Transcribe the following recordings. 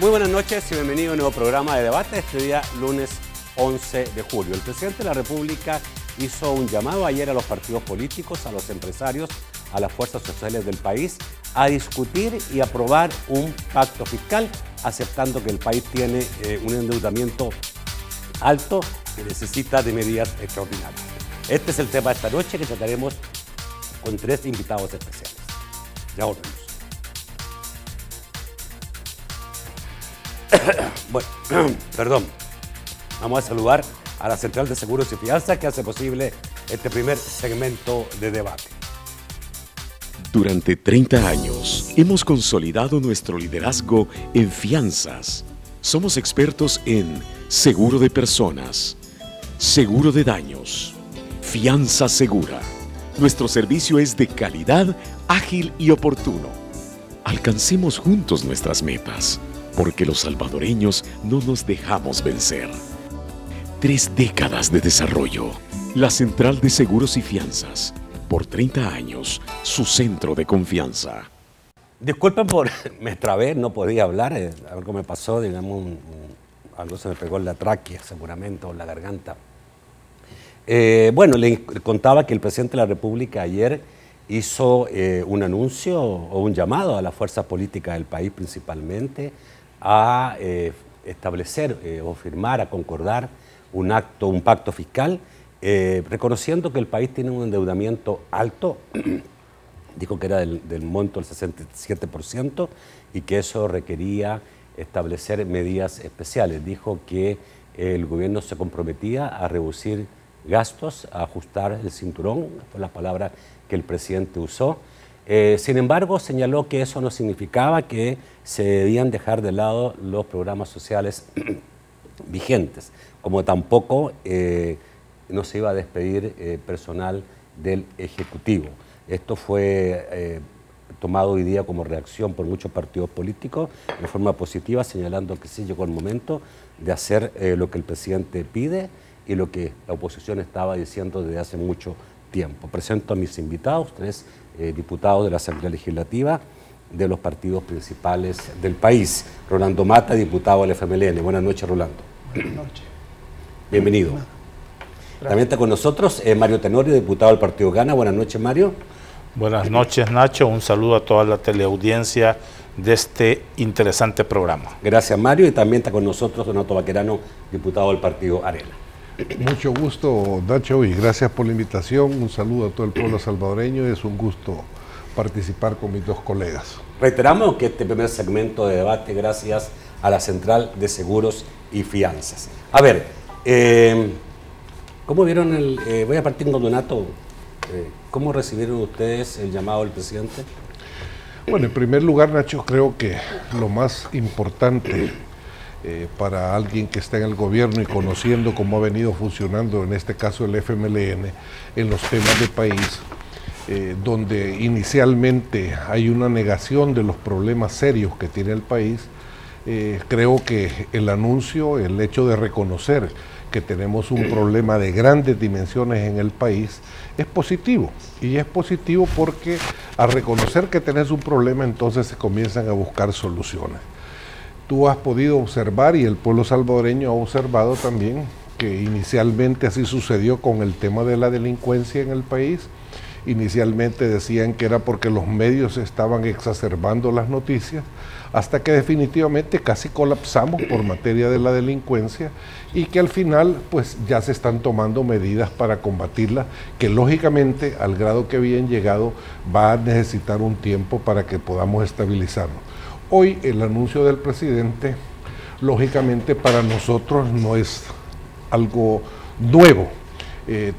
Muy buenas noches y bienvenido a un nuevo programa de debate este día lunes 11 de julio. El presidente de la República hizo un llamado ayer a los partidos políticos, a los empresarios, a las fuerzas sociales del país a discutir y aprobar un pacto fiscal, aceptando que el país tiene un endeudamiento alto que necesita de medidas extraordinarias. Este es el tema de esta noche que trataremos con tres invitados especiales. Ya volvemos. Bueno, perdón. Vamos a saludar a la Central de Seguros y Fianzas que hace posible este primer segmento de debate. Durante 30 años hemos consolidado nuestro liderazgo en fianzas. Somos expertos en seguro de personas, seguro de daños, fianza segura. Nuestro servicio es de calidad, ágil y oportuno. Alcancemos juntos nuestras metas, porque los salvadoreños no nos dejamos vencer. 3 décadas de desarrollo. La Central de Seguros y Fianzas. Por 30 años, su centro de confianza. Disculpen por... me trabé, no podía hablar. Algo me pasó, digamos, algo se me pegó en la tráquea, seguramente, o en la garganta. Bueno, le contaba que el presidente de la República ayer hizo un anuncio o un llamado a las fuerzas políticas del país principalmente a establecer o firmar, a concordar un pacto fiscal, reconociendo que el país tiene un endeudamiento alto, dijo que era del monto del 67% y que eso requería establecer medidas especiales. Dijo que el gobierno se comprometía a reducir gastos, a ajustar el cinturón, fue la palabra que el presidente usó. Sin embargo, señaló que eso no significaba que se debían dejar de lado los programas sociales vigentes, como tampoco no se iba a despedir personal del Ejecutivo. Esto fue tomado hoy día como reacción por muchos partidos políticos de forma positiva, señalando que sí llegó el momento de hacer lo que el presidente pide y lo que la oposición estaba diciendo desde hace mucho tiempo. Presento a mis invitados, 3 diputados de la Asamblea Legislativa de los partidos principales del país. Rolando Mata, diputado del FMLN. Buenas noches, Rolando. Buenas noches. Bienvenido. Gracias. También está con nosotros Mario Tenorio, diputado del Partido Gana. Buenas noches, Mario. Buenas noches, Nacho. Un saludo a toda la teleaudiencia de este interesante programa. Gracias, Mario. Y también está con nosotros Donato Baquerano, diputado del Partido Arena. Mucho gusto, Nacho, y gracias por la invitación. Un saludo a todo el pueblo salvadoreño. Es un gusto participar con mis 2 colegas. Reiteramos que este primer segmento de debate gracias a la Central de Seguros y Fianzas. A ver, ¿cómo vieron voy a partir con Donato. ¿Cómo recibieron ustedes el llamado del presidente? Bueno, en primer lugar, Nacho, creo que lo más importante para alguien que está en el gobierno y conociendo cómo ha venido funcionando, en este caso el FMLN, en los temas de país, donde inicialmente hay una negación de los problemas serios que tiene el país, creo que el anuncio, el hecho de reconocer que tenemos un problema de grandes dimensiones en el país, es positivo. Y es positivo porque al reconocer que tenés un problema, entonces se comienzan a buscar soluciones. Tú has podido observar, y el pueblo salvadoreño ha observado también, que inicialmente así sucedió con el tema de la delincuencia en el país. Inicialmente decían que era porque los medios estaban exacerbando las noticias, hasta que definitivamente casi colapsamos por materia de la delincuencia y que al final pues ya se están tomando medidas para combatirla, que lógicamente al grado que habían llegado va a necesitar un tiempo para que podamos estabilizarnos. Hoy el anuncio del presidente, lógicamente para nosotros no es algo nuevo.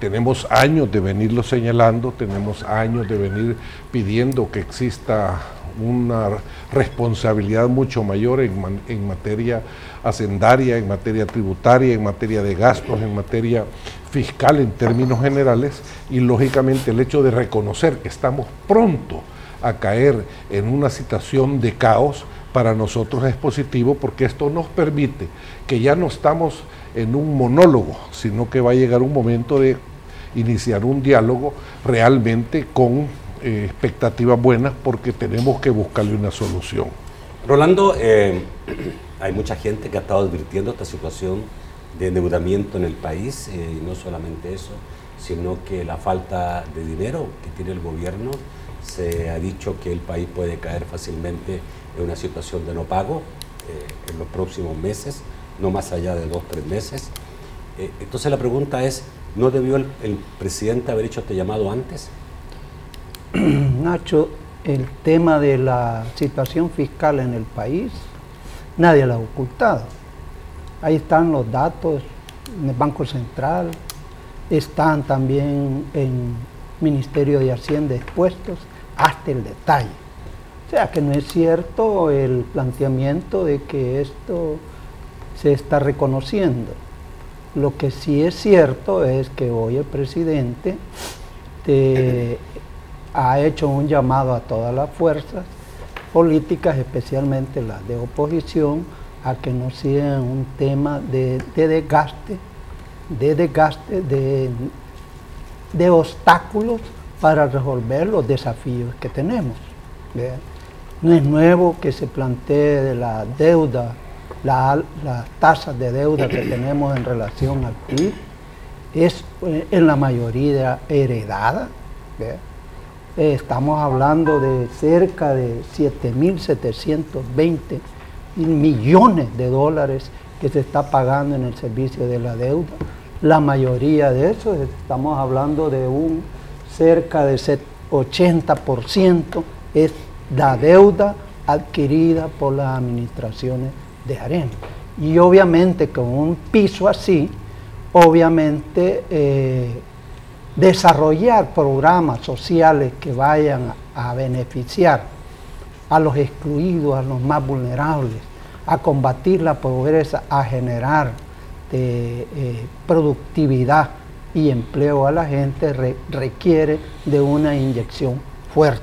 Tenemos años de venirlo señalando, tenemos años de venir pidiendo que exista una responsabilidad mucho mayor en materia hacendaria, en materia tributaria, en materia de gastos, en materia fiscal en términos generales, y lógicamente el hecho de reconocer que estamos pronto a caer en una situación de caos, para nosotros es positivo porque esto nos permite que ya no estamos en un monólogo, sino que va a llegar un momento de iniciar un diálogo realmente con expectativas buenas, porque tenemos que buscarle una solución. Rolando, hay mucha gente que ha estado advirtiendo esta situación de endeudamiento en el país, y no solamente eso, sino que la falta de dinero que tiene el gobierno, se ha dicho que el país puede caer fácilmente en una situación de no pago en los próximos meses, no más allá de 2 o 3 meses. Entonces la pregunta es, ¿no debió el presidente haber hecho este llamado antes? Nacho, el tema de la situación fiscal en el país, nadie la ha ocultado. Ahí están los datos en el Banco Central, están también en Ministerio de Hacienda expuestos hasta el detalle. O sea que no es cierto el planteamiento de que esto se está reconociendo. Lo que sí es cierto es que hoy el presidente ha hecho un llamado a todas las fuerzas políticas, especialmente las de oposición, a que no sea un tema de desgaste, de obstáculos para resolver los desafíos que tenemos. ¿Verdad? No es nuevo que se plantee de la deuda, las tasas de deuda que tenemos en relación al PIB, es en la mayoría heredada. ¿Verdad? Estamos hablando de cerca de 7.720 millones de dólares que se está pagando en el servicio de la deuda. La mayoría de eso, estamos hablando de un cerca de 80% es la deuda adquirida por las administraciones de Arena. Y obviamente con un piso así, obviamente desarrollar programas sociales que vayan a beneficiar a los excluidos, a los más vulnerables, a combatir la pobreza, a generar productividad y empleo a la gente, requiere de una inyección fuerte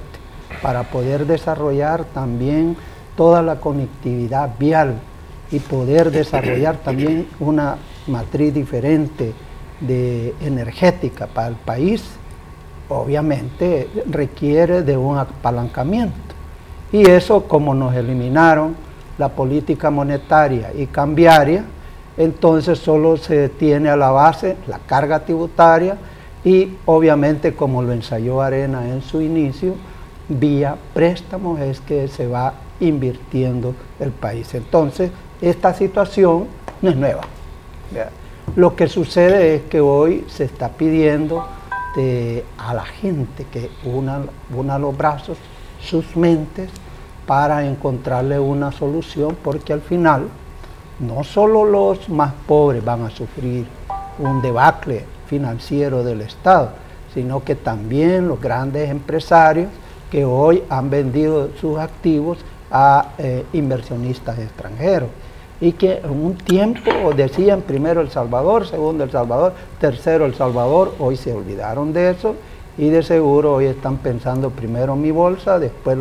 para poder desarrollar también toda la conectividad vial y poder desarrollar también una matriz diferente de energética para el país. Obviamente requiere de un apalancamiento. Y eso, como nos eliminaron la política monetaria y cambiaria, entonces solo se tiene a la base la carga tributaria y obviamente, como lo ensayó Arena en su inicio, vía préstamos es que se va invirtiendo el país. Entonces, esta situación no es nueva. ¿Verdad? Lo que sucede es que hoy se está pidiendo a la gente que una los brazos, sus mentes, para encontrarle una solución, porque al final no solo los más pobres van a sufrir un debacle financiero del Estado, sino que también los grandes empresarios que hoy han vendido sus activos a inversionistas extranjeros, y que en un tiempo decían primero El Salvador, segundo El Salvador, tercero El Salvador, hoy se olvidaron de eso y de seguro hoy están pensando primero mi bolsa, después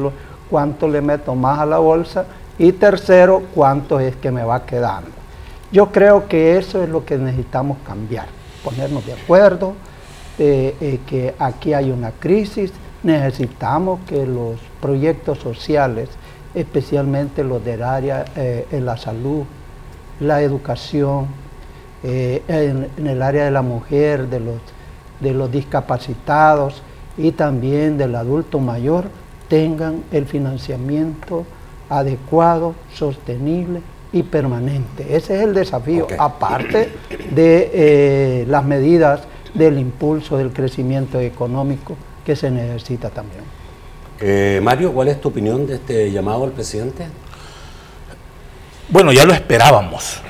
cuánto le meto más a la bolsa y tercero cuánto es que me va quedando. Yo creo que eso es lo que necesitamos cambiar, ponernos de acuerdo, que aquí hay una crisis, necesitamos que los proyectos sociales, especialmente los del área en la salud, la educación, en el área de la mujer, de los discapacitados y también del adulto mayor, tengan el financiamiento adecuado, sostenible y permanente. Ese es el desafío, aparte de las medidas del impulso del crecimiento económico que se necesita también. Mario, ¿cuál es tu opinión de este llamado al presidente? Bueno, ya lo esperábamos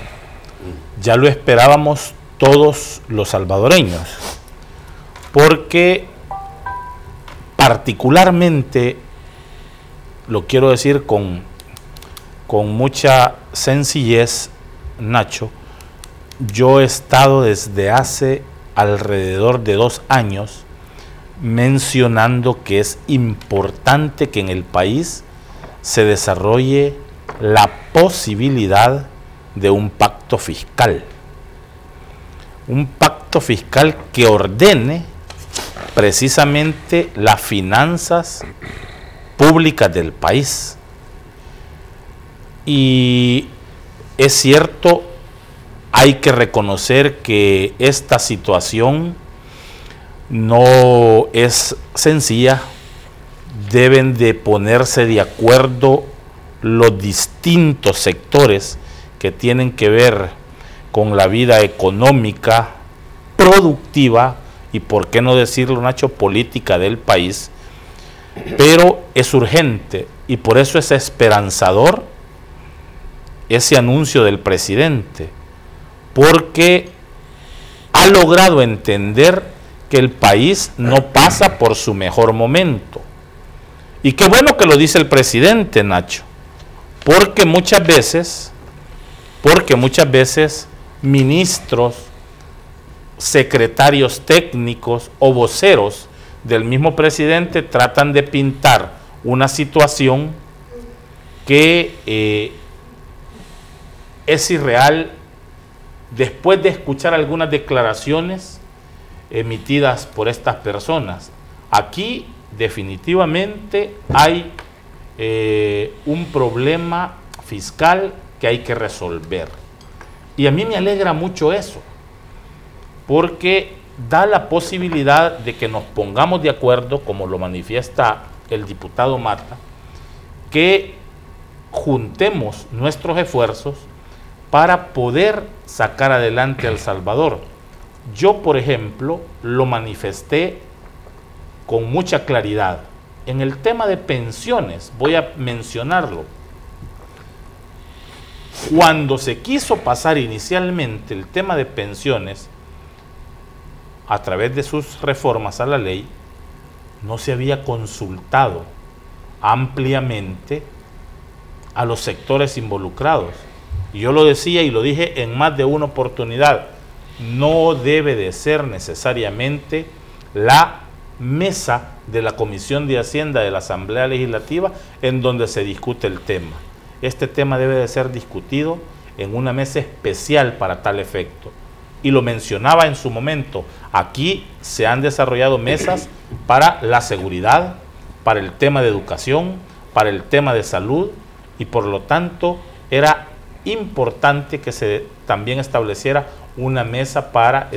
todos los salvadoreños, porque particularmente, lo quiero decir con mucha sencillez, Nacho, yo he estado desde hace alrededor de 2 años mencionando que es importante que en el país se desarrolle la posibilidad de un pacto fiscal. Un pacto fiscal que ordene precisamente las finanzas públicas del país. Y es cierto, hay que reconocer que esta situación no es sencilla. Deben de ponerse de acuerdo los distintos sectores que tienen que ver con la vida económica, productiva y, por qué no decirlo, Nacho, política del país. Pero es urgente y por eso es esperanzador ese anuncio del presidente, porque ha logrado entender que el país no pasa por su mejor momento. Y qué bueno que lo dice el presidente, Nacho, porque muchas veces ministros, secretarios técnicos o voceros del mismo presidente tratan de pintar una situación que es irreal después de escuchar algunas declaraciones emitidas por estas personas. Aquí definitivamente hay un problema fiscal que hay que resolver. Y a mí me alegra mucho eso, porque da la posibilidad de que nos pongamos de acuerdo, como lo manifiesta el diputado Mata, que juntemos nuestros esfuerzos para poder sacar adelante a El Salvador. Yo, por ejemplo, lo manifesté con mucha claridad. En el tema de pensiones, voy a mencionarlo. Cuando se quiso pasar inicialmente el tema de pensiones a través de sus reformas a la ley, no se había consultado ampliamente a los sectores involucrados. Y yo lo decía y lo dije en más de una oportunidad, no debe de ser necesariamente la mesa de la Comisión de Hacienda de la Asamblea Legislativa en donde se discute el tema. Este tema debe de ser discutido en una mesa especial para tal efecto. Y lo mencionaba en su momento, aquí se han desarrollado mesas para la seguridad, para el tema de educación, para el tema de salud, y por lo tanto era importante que se también estableciera una mesa para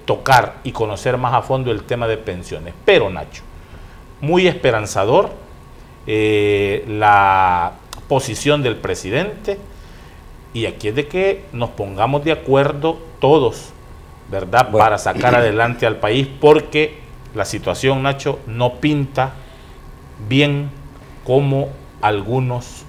tocar y conocer más a fondo el tema de pensiones. Pero, Nacho, muy esperanzador la posición del presidente, y aquí es de que nos pongamos de acuerdo todos, ¿verdad? Bueno, para sacar adelante al país, porque la situación, Nacho, no pinta bien como algunos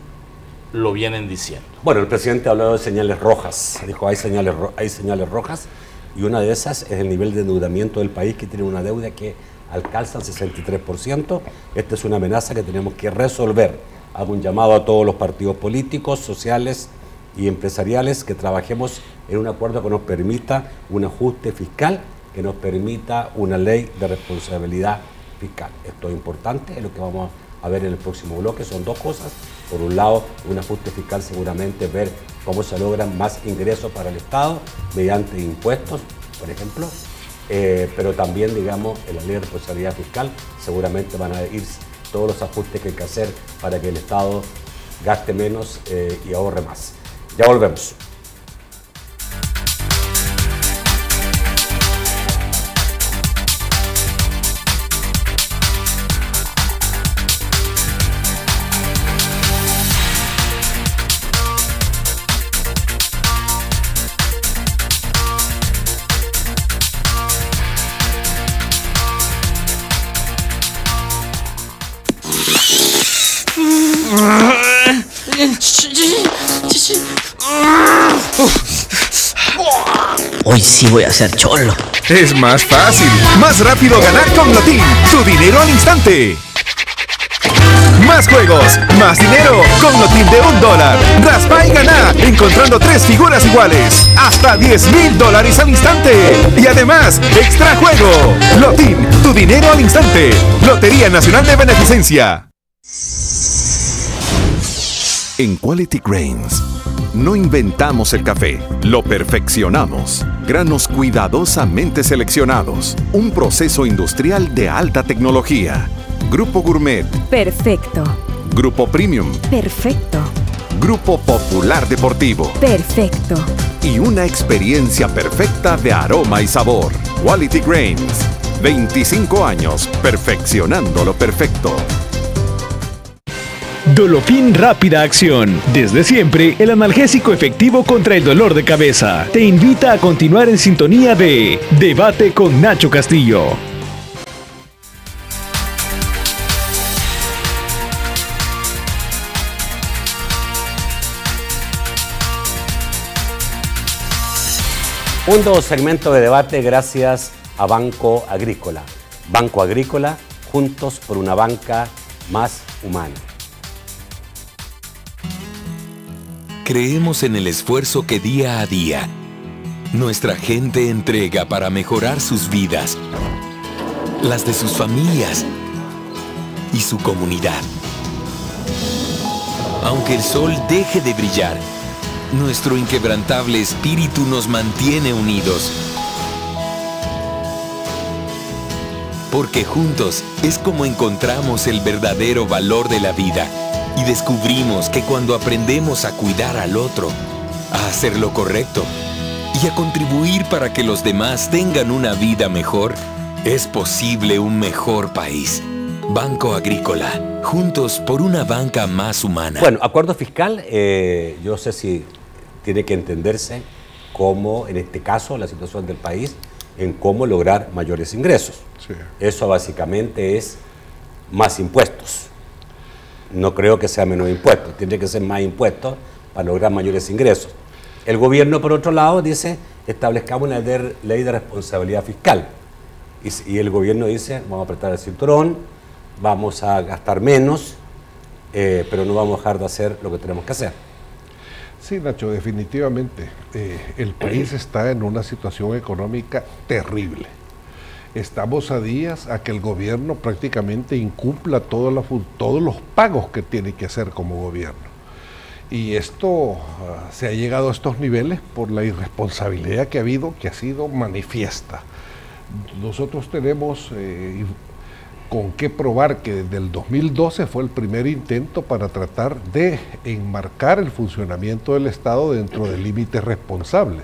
lo vienen diciendo. Bueno, el presidente habló de señales rojas, dijo hay señales rojas, y una de esas es el nivel de endeudamiento del país, que tiene una deuda que alcanza el 63%. Esta es una amenaza que tenemos que resolver. Hago un llamado a todos los partidos políticos, sociales y empresariales que trabajemos en un acuerdo que nos permita un ajuste fiscal, que nos permita una ley de responsabilidad fiscal. Esto es importante, es lo que vamos a ver en el próximo bloque. Son dos cosas. Por un lado, un ajuste fiscal, seguramente ver cómo se logran más ingresos para el Estado mediante impuestos, por ejemplo, pero también, digamos, en la ley de responsabilidad fiscal seguramente van a ir todos los ajustes que hay que hacer para que el Estado gaste menos y ahorre más. Ya volvemos. Hoy sí voy a ser cholo. Es más fácil, más rápido ganar con Lotín. Tu dinero al instante. Más juegos, más dinero con Lotín de $1. Raspa y gana, encontrando 3 figuras iguales. Hasta $10,000 al instante. Y además, extra juego. Lotín, tu dinero al instante. Lotería Nacional de Beneficencia. En Quality Grains no inventamos el café, lo perfeccionamos. Granos cuidadosamente seleccionados. Un proceso industrial de alta tecnología. Grupo Gourmet. Perfecto. Grupo Premium. Perfecto. Grupo Popular Deportivo. Perfecto. Y una experiencia perfecta de aroma y sabor. Quality Grains. 25 años perfeccionando lo perfecto. Dolofin Rápida Acción. Desde siempre, el analgésico efectivo contra el dolor de cabeza. Te invita a continuar en sintonía de Debate con Nacho Castillo. Un nuevo segmento de debate gracias a Banco Agrícola. Banco Agrícola, juntos por una banca más humana. Creemos en el esfuerzo que día a día nuestra gente entrega para mejorar sus vidas, las de sus familias y su comunidad. Aunque el sol deje de brillar, nuestro inquebrantable espíritu nos mantiene unidos. Porque juntos es como encontramos el verdadero valor de la vida. Y descubrimos que cuando aprendemos a cuidar al otro, a hacer lo correcto y a contribuir para que los demás tengan una vida mejor, es posible un mejor país. Banco Agrícola, juntos por una banca más humana. Bueno, acuerdo fiscal, yo sé si tiene que entenderse cómo, en este caso, la situación del país, en cómo lograr mayores ingresos. Sí. Eso básicamente es más impuestos. No creo que sea menos impuestos, tiene que ser más impuestos para lograr mayores ingresos. El gobierno, por otro lado, dice, establezcamos una ley de responsabilidad fiscal. Y el gobierno dice, vamos a apretar el cinturón, vamos a gastar menos, pero no vamos a dejar de hacer lo que tenemos que hacer. Sí, Nacho, definitivamente. El país está en una situación económica terrible. Estamos a días a que el gobierno prácticamente incumpla todos los pagos que tiene que hacer como gobierno. Y esto se ha llegado a estos niveles por la irresponsabilidad que ha habido, que ha sido manifiesta. Nosotros tenemos con qué probar que desde el 2012 fue el primer intento para tratar de enmarcar el funcionamiento del Estado dentro de límites responsables.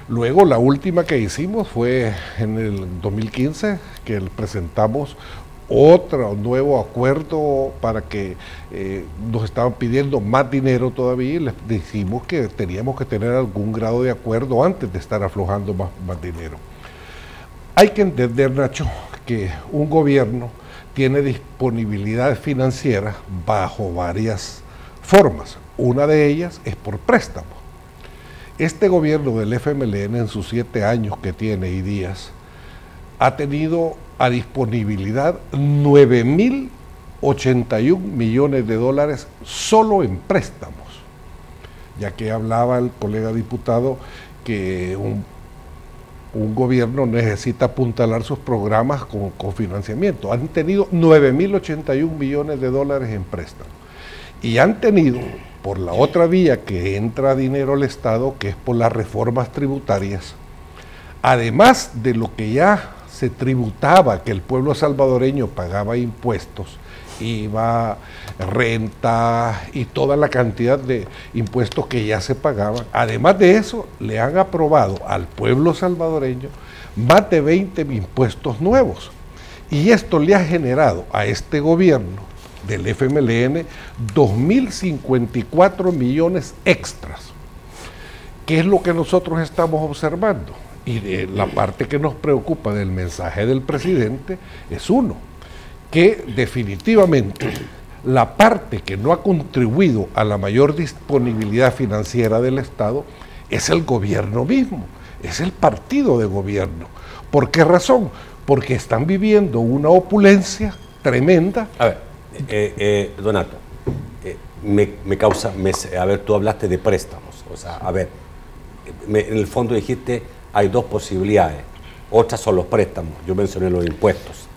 Luego la última que hicimos fue en el 2015, que presentamos otro nuevo acuerdo para que nos estaban pidiendo más dinero todavía y les dijimos que teníamos que tener algún grado de acuerdo antes de estar aflojando más dinero. Hay que entender, Nacho, que un gobierno tiene disponibilidad financiera bajo varias formas. Una de ellas es por préstamo. Este gobierno del FMLN en sus 7 años que tiene y días ha tenido a disponibilidad 9.081 millones de dólares solo en préstamos, ya que hablaba el colega diputado que un gobierno necesita apuntalar sus programas con financiamiento. Han tenido 9.081 millones de dólares en préstamos y han tenido, por la otra vía que entra dinero al Estado, que es por las reformas tributarias, además de lo que ya se tributaba, que el pueblo salvadoreño pagaba impuestos, IVA, renta y toda la cantidad de impuestos que ya se pagaban. Además de eso, le han aprobado al pueblo salvadoreño más de 20 impuestos nuevos. Y esto le ha generado a este gobierno del FMLN 2.054 millones extras. ¿Qué es lo que nosotros estamos observando? Y de la parte que nos preocupa del mensaje del presidente es que definitivamente la parte que no ha contribuido a la mayor disponibilidad financiera del Estado es el gobierno mismo, es el partido de gobierno. ¿Por qué razón? Porque están viviendo una opulencia tremenda. A ver, Donato, me causa, a ver, tú hablaste de préstamos, o sea, a ver, en el fondo dijiste, hay dos posibilidades, otras son los préstamos, yo mencioné los impuestos,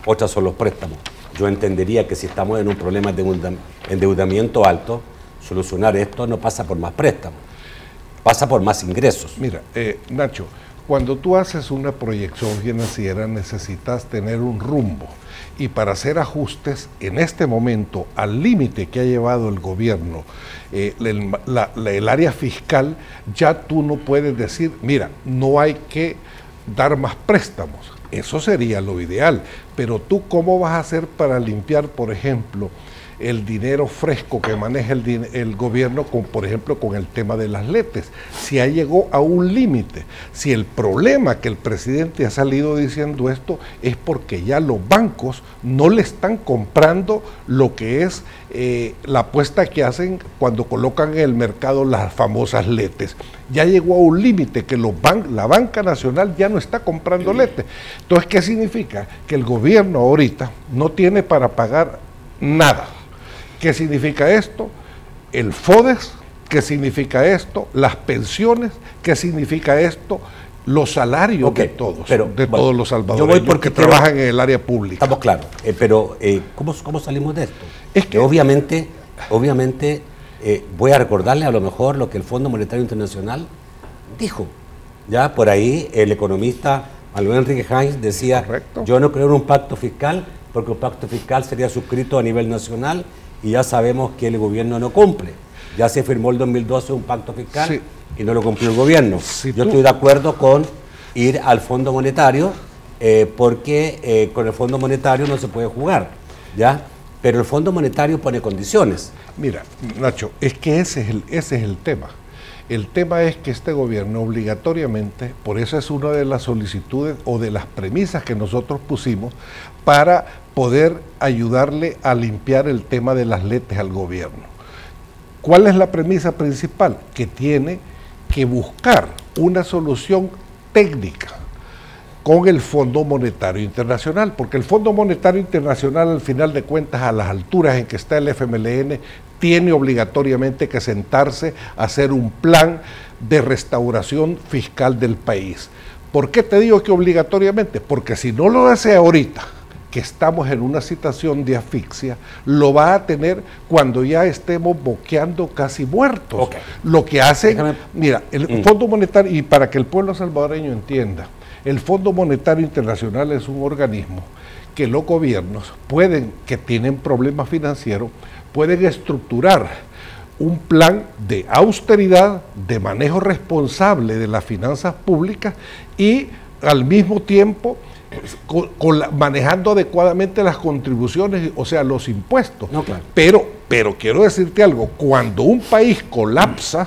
otras son los préstamos. Yo entendería que si estamos en un problema de endeudamiento alto, solucionar esto no pasa por más préstamos, pasa por más ingresos. Mira, Nacho, cuando tú haces una proyección financiera necesitas tener un rumbo, y para hacer ajustes en este momento al límite que ha llevado el gobierno, el área fiscal, ya tú no puedes decir, mira, no hay que dar más préstamos. Eso sería lo ideal, pero tú ¿cómo vas a hacer para limpiar, por ejemplo, el dinero fresco que maneja el gobierno, por ejemplo, con el tema de las letes? Si ya llegó a un límite, si el problema que el presidente ha salido diciendo esto es porque ya los bancos no le están comprando lo que es la apuesta que hacen cuando colocan en el mercado las famosas letes. Ya llegó a un límite que la banca nacional ya no está comprando letes. Entonces, ¿qué significa? Que el gobierno ahorita no tiene para pagar nada. ¿Qué significa esto? El FODES. ¿Qué significa esto? Las pensiones. ¿Qué significa esto? Los salarios de todos, todos los salvadoreños que trabajan en el área pública. Estamos claros, pero ¿cómo salimos de esto? Es que obviamente voy a recordarle a lo mejor lo que el Fondo Monetario Internacional dijo. Ya por ahí el economista Manuel Enrique Hines decía, correcto, yo no creo en un pacto fiscal, porque un pacto fiscal sería suscrito a nivel nacional y ya sabemos que el gobierno no cumple. Ya se firmó el 2012 un pacto fiscal, sí, y no lo cumplió el gobierno. Yo estoy de acuerdo con ir al Fondo Monetario, porque con el Fondo Monetario no se puede jugar, ¿ya? Pero el Fondo Monetario pone condiciones. Mira, Nacho, es que ese es el tema. El tema es que este gobierno obligatoriamente, por eso es una de las solicitudes o de las premisas que nosotros pusimos para poder ayudarle a limpiar el tema de las letes al gobierno. ¿Cuál es la premisa principal? Que tiene que buscar una solución técnica con el Fondo Monetario Internacional, porque el Fondo Monetario Internacional, al final de cuentas, a las alturas en que está el FMLN, tiene obligatoriamente que sentarse a hacer un plan de restauración fiscal del país. ¿Por qué te digo que obligatoriamente? Porque si no lo hace ahorita, que estamos en una situación de asfixia, lo va a tener cuando ya estemos boqueando casi muertos. Okay. Lo que hace, mira, el Fondo Monetario, y para que el pueblo salvadoreño entienda, el Fondo Monetario Internacional es un organismo que los gobiernos que tienen problemas financieros, pueden estructurar un plan de austeridad, de manejo responsable de las finanzas públicas y al mismo tiempo manejando adecuadamente las contribuciones, o sea, los impuestos. No, claro. Pero quiero decirte algo, cuando un país colapsa,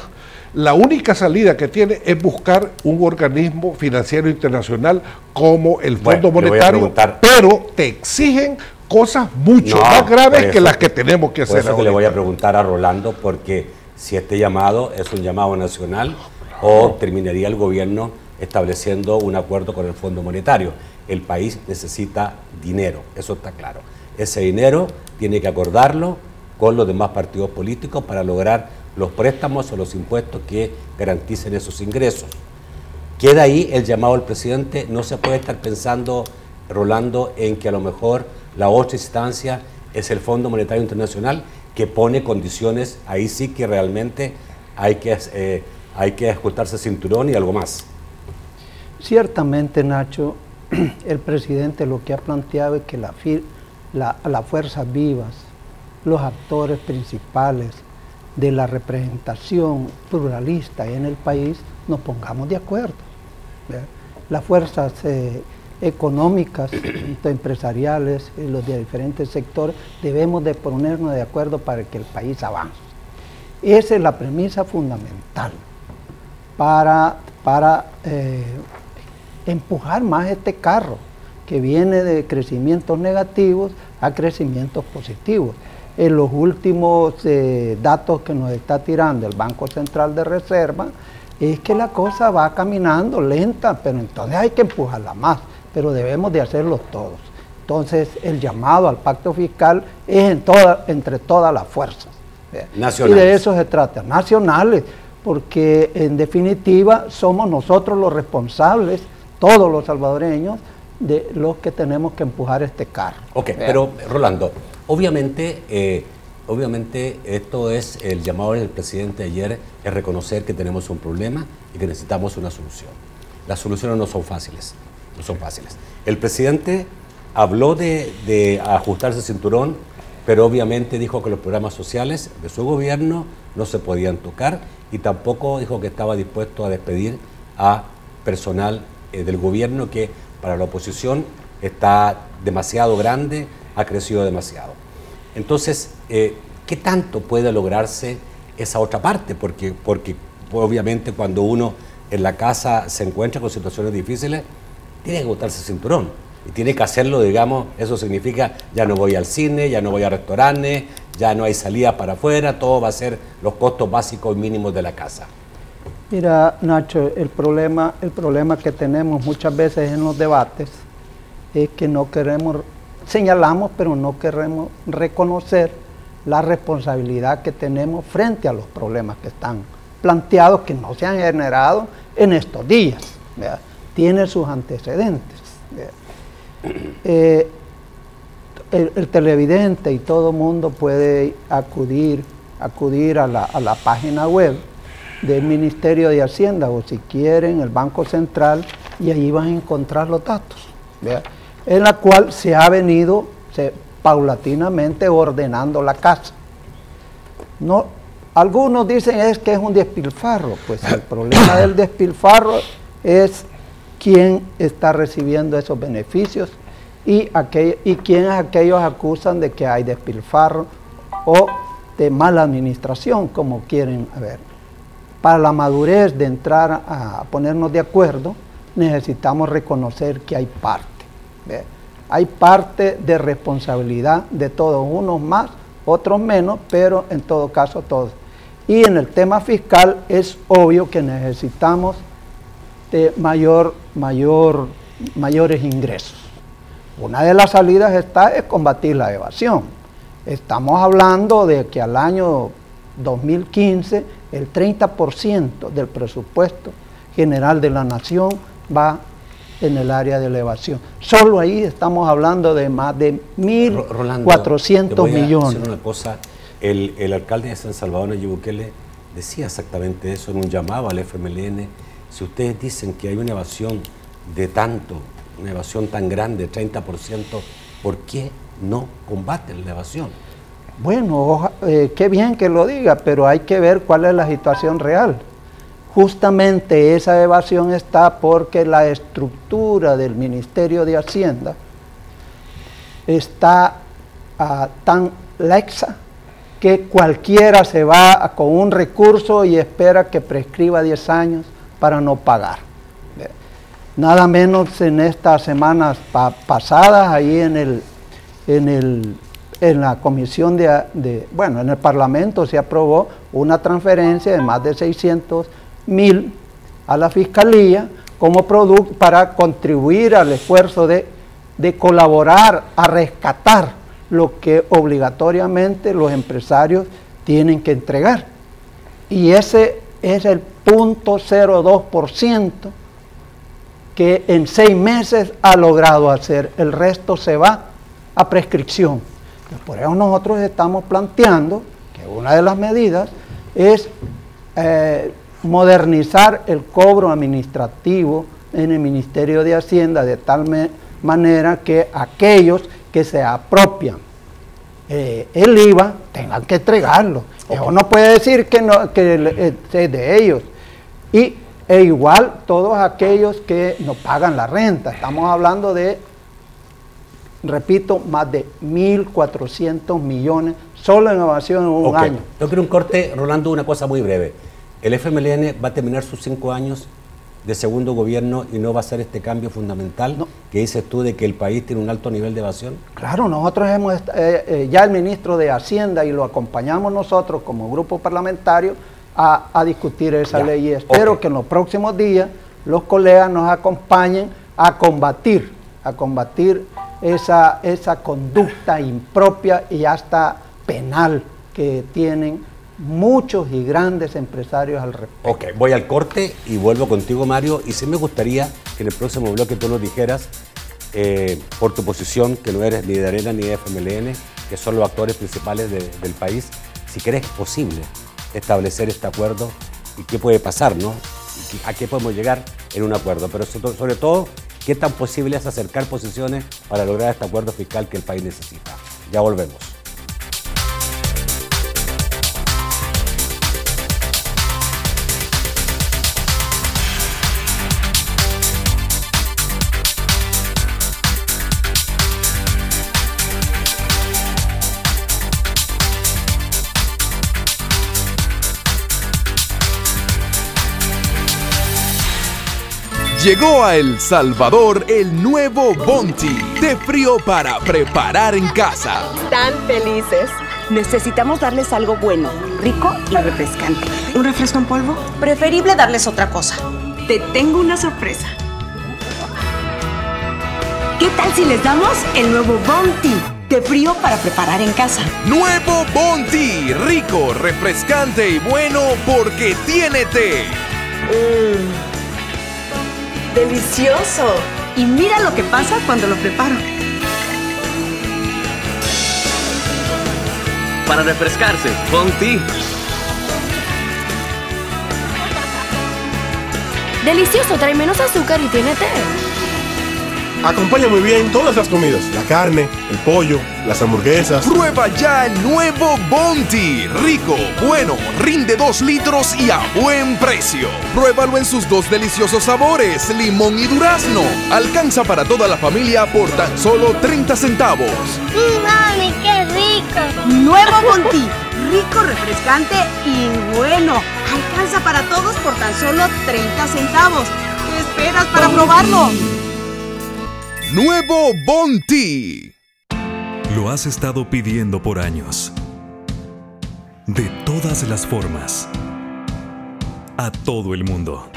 la única salida que tiene es buscar un organismo financiero internacional como el Fondo Monetario, pero te exigen cosas mucho más graves que las que tenemos que hacer. Por eso que le voy a preguntar a Rolando, porque si este llamado es un llamado nacional o terminaría el gobierno estableciendo un acuerdo con el Fondo Monetario. El país necesita dinero, eso está claro. Ese dinero tiene que acordarlo con los demás partidos políticos para lograr los préstamos o los impuestos que garanticen esos ingresos. Queda ahí el llamado al presidente. No se puede estar pensando, Rolando, en que a lo mejor la otra instancia es el Fondo Monetario Internacional, que pone condiciones. Ahí sí que realmente hay que ajustarse el cinturón y algo más. Ciertamente, Nacho, el presidente lo que ha planteado es que las fuerzas vivas, los actores principales de la representación pluralista en el país, nos pongamos de acuerdo. ¿Verdad? Las fuerzas económicas, empresariales, los de diferentes sectores, debemos de ponernos de acuerdo para que el país avance. Esa es la premisa fundamental para empujar más este carro que viene de crecimientos negativos a crecimientos positivos. En los últimos datos que nos está tirando el Banco Central de Reserva, es que la cosa va caminando lenta, pero entonces hay que empujarla más, pero debemos de hacerlo todos. Entonces el llamado al pacto fiscal es entre todas las fuerzas. Nacionales. Y de eso se trata, nacionales, porque en definitiva somos nosotros los responsables, todos los salvadoreños, de los que tenemos que empujar este carro. Ok, pero Rolando, obviamente esto es el llamado del presidente ayer, es reconocer que tenemos un problema y que necesitamos una solución. las soluciones no son fáciles. No son fáciles. El presidente habló de ajustarse el cinturón, pero obviamente dijo que los programas sociales de su gobierno no se podían tocar y tampoco dijo que estaba dispuesto a despedir a personal del gobierno que para la oposición está demasiado grande, ha crecido demasiado. Entonces, ¿qué tanto puede lograrse esa otra parte? Porque obviamente cuando uno en la casa se encuentra con situaciones difíciles, tiene que botarse el cinturón y tiene que hacerlo, digamos, eso significa ya no voy al cine, ya no voy a restaurantes, ya no hay salidas para afuera, todo va a ser los costos básicos y mínimos de la casa. Mira, Nacho, el problema que tenemos muchas veces en los debates es que no queremos, señalamos, pero no queremos reconocer la responsabilidad que tenemos frente a los problemas que están planteados, que no se han generado en estos días, ¿verdad? Tiene sus antecedentes. El televidente y todo mundo puede acudir a la página web del Ministerio de Hacienda o si quieren el Banco Central y ahí van a encontrar los datos, ¿verdad? En la cual se ha venido paulatinamente ordenando la casa. No, algunos dicen es que es un despilfarro, pues el problema del despilfarro es quién está recibiendo esos beneficios y quiénes aquellos acusan de que hay despilfarro o de mala administración, como quieren ver. Para la madurez de entrar a ponernos de acuerdo, necesitamos reconocer que hay parte. ¿Ve? Hay parte de responsabilidad de todos, unos más, otros menos, pero en todo caso todos. Y en el tema fiscal es obvio que necesitamos de mayores ingresos. Una de las salidas es combatir la evasión. Estamos hablando de que al año 2015 el 30% del presupuesto general de la nación va en el área de la evasión. Solo ahí estamos hablando de más de 1.400 millones. Decir una cosa, el alcalde de San Salvador, Nayib Bukele, decía exactamente eso en un llamado al FMLN. Si ustedes dicen que hay una evasión de tanto, una evasión tan grande, 30%, ¿por qué no combaten la evasión? Bueno, qué bien que lo diga, pero hay que ver cuál es la situación real. Justamente esa evasión está porque la estructura del Ministerio de Hacienda está tan laxa que cualquiera se va con un recurso y espera que prescriba 10 años para no pagar. Nada menos en estas semanas pasadas, ahí en la comisión en el Parlamento se aprobó una transferencia de más de 600.000 a la Fiscalía como producto para contribuir al esfuerzo de colaborar a rescatar lo que obligatoriamente los empresarios tienen que entregar. Y ese es el 0.02% que en 6 meses ha logrado hacer. El resto se va a prescripción. Por eso nosotros estamos planteando que una de las medidas es modernizar el cobro administrativo en el Ministerio de Hacienda de tal manera que aquellos que se apropian el IVA tengan que entregarlo. Eso no puede decir que es de ellos. E igual todos aquellos que no pagan la renta. Estamos hablando de, repito, más de 1.400 millones solo en evasión en un año. Yo quiero un corte, Rolando, una cosa muy breve. ¿El FMLN va a terminar sus 5 años de segundo gobierno y no va a hacer este cambio fundamental que dices tú de que el país tiene un alto nivel de evasión? Claro, nosotros hemos, ya el ministro de Hacienda y lo acompañamos nosotros como grupo parlamentario a discutir esa ley y espero que en los próximos días los colegas nos acompañen a combatir esa conducta impropia y hasta penal que tienen muchos y grandes empresarios al respecto. Ok, voy al corte y vuelvo contigo, Mario, y sí me gustaría que en el próximo bloque tú nos dijeras por tu posición, que no eres ni de Arena ni de FMLN, que son los actores principales del país, si crees posible establecer este acuerdo y qué puede pasar, ¿no? ¿A qué podemos llegar en un acuerdo, pero sobre todo, qué tan posible es acercar posiciones para lograr este acuerdo fiscal que el país necesita. Ya volvemos. Llegó a El Salvador el nuevo Bounty, de frío para preparar en casa. Tan felices. Necesitamos darles algo bueno, rico y refrescante. ¿Un refresco en polvo? Preferible darles otra cosa. Te tengo una sorpresa. ¿Qué tal si les damos el nuevo Bounty, de frío para preparar en casa? Nuevo Bounty, rico, refrescante y bueno porque tiene té. ¡Delicioso! Y mira lo que pasa cuando lo preparo. Para refrescarse, Bounty. Delicioso, trae menos azúcar y tiene té. Acompaña muy bien todas las comidas. La carne, el pollo, las hamburguesas. Prueba ya el nuevo Bounty. Rico, bueno, rinde 2 litros y a buen precio. Pruébalo en sus 2 deliciosos sabores, limón y durazno. Alcanza para toda la familia por tan solo 30 centavos. ¡Mami, qué rico! Nuevo Bounty, rico, refrescante y bueno. Alcanza para todos por tan solo 30 centavos. ¿Qué esperas para probarlo? Nuevo Bounty. Lo has estado pidiendo por años. De todas las formas. A todo el mundo.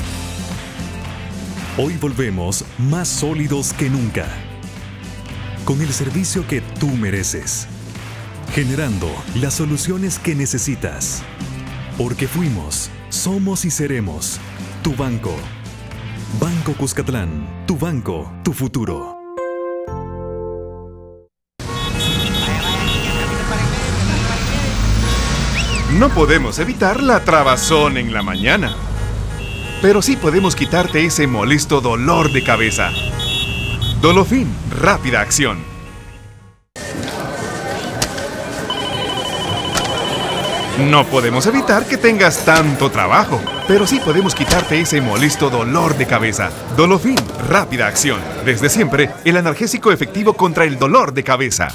Hoy volvemos más sólidos que nunca. Con el servicio que tú mereces. Generando las soluciones que necesitas. Porque fuimos, somos y seremos tu banco. Banco Cuscatlán. Tu banco, tu futuro. No podemos evitar la trabazón en la mañana, pero sí podemos quitarte ese molesto dolor de cabeza. Dolofin, rápida acción. No podemos evitar que tengas tanto trabajo, pero sí podemos quitarte ese molesto dolor de cabeza. Dolofin, rápida acción. Desde siempre, el analgésico efectivo contra el dolor de cabeza.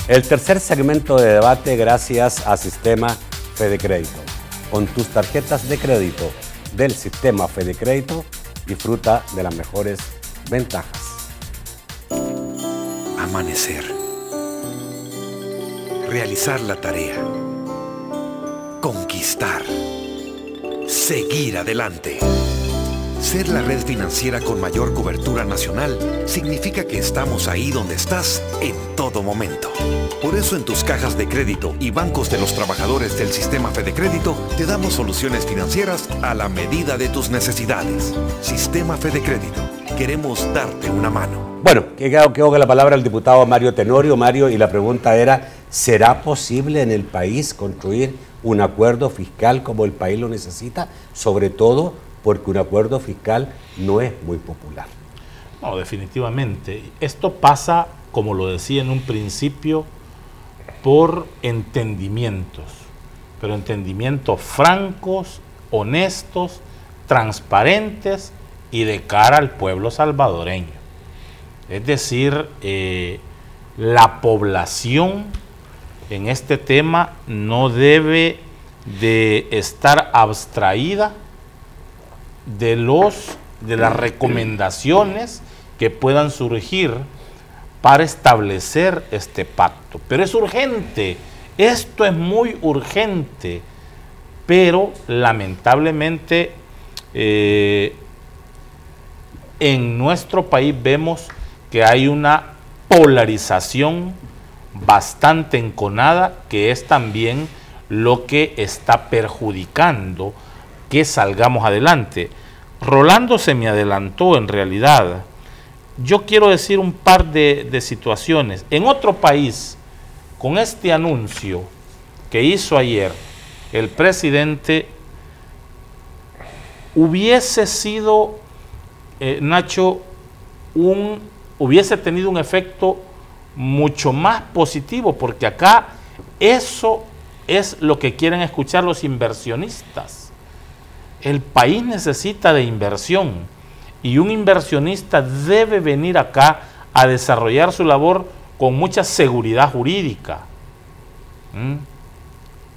El tercer segmento de debate gracias a Sistema Fede Crédito. Con tus tarjetas de crédito del Sistema Fede Crédito, disfruta de las mejores ventajas. Amanecer. Realizar la tarea. Conquistar. Seguir adelante. Ser la red financiera con mayor cobertura nacional significa que estamos ahí donde estás en todo momento. Por eso en tus cajas de crédito y bancos de los trabajadores del Sistema Fede Crédito te damos soluciones financieras a la medida de tus necesidades. Sistema Fede Crédito. Queremos darte una mano. Bueno, quedó con la palabra el diputado Mario Tenorio. Mario, y la pregunta era, ¿será posible en el país construir un acuerdo fiscal como el país lo necesita? Sobre todo porque un acuerdo fiscal no es muy popular. No, definitivamente. Esto pasa, como lo decía en un principio, por entendimientos, pero entendimientos francos, honestos, transparentes y de cara al pueblo salvadoreño. Es decir, la población en este tema no debe de estar abstraída de las recomendaciones que puedan surgir para establecer este pacto. Pero es urgente, esto es muy urgente, pero lamentablemente en nuestro país vemos que hay una polarización bastante enconada, que es también lo que está perjudicando que salgamos adelante. Rolando se me adelantó en realidad yo quiero decir un par de situaciones. En otro país, con este anuncio que hizo ayer el presidente, hubiese sido, Nacho, hubiese tenido un efecto mucho más positivo, porque acá eso es lo que quieren escuchar los inversionistas. El país necesita de inversión y un inversionista debe venir acá a desarrollar su labor con mucha seguridad jurídica,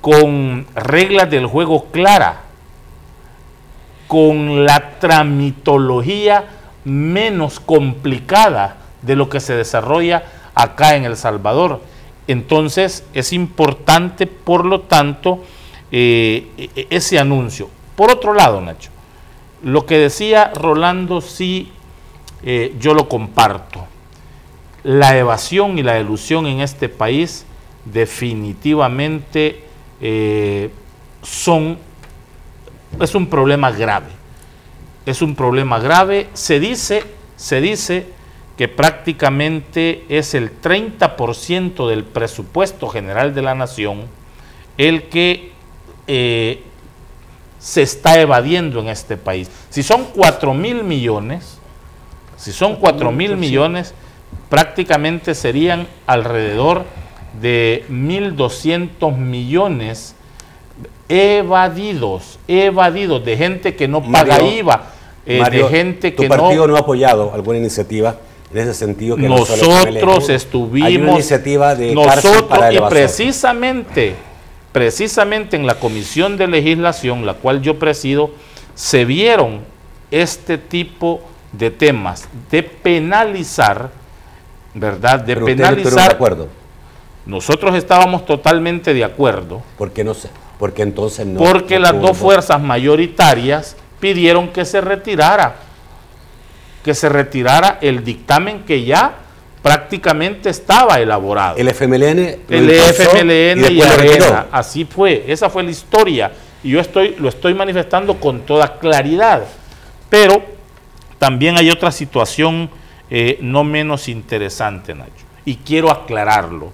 con reglas del juego claras, con la tramitología menos complicada de lo que se desarrolla acá en El Salvador. Entonces es importante, por lo tanto, ese anuncio. Por otro lado, Nacho, lo que decía Rolando, sí, yo lo comparto. La evasión y la elusión en este país definitivamente es un problema grave. Es un problema grave. Se dice que prácticamente es el 30% del presupuesto general de la nación el que se está evadiendo en este país. Si son 4.000 millones, prácticamente serían alrededor de 1.200 millones evadidos de gente que no paga IVA, Mario, de gente que ¿tu partido no ha apoyado alguna iniciativa en ese sentido? Que nosotros estuvimos, hay una iniciativa de nosotros para y precisamente en la Comisión de Legislación, la cual yo presido, se vieron este tipo de temas, de penalizar, ¿verdad? De penalizar. De acuerdo. Nosotros estábamos totalmente de acuerdo. ¿Por qué no sé? Porque entonces no. Porque las dos fuerzas mayoritarias pidieron que se retirara el dictamen que ya prácticamente estaba elaborado. El FMLN y Arena, así fue, esa fue la historia, y yo lo estoy manifestando con toda claridad. Pero también hay otra situación no menos interesante, Nacho, y quiero aclararlo.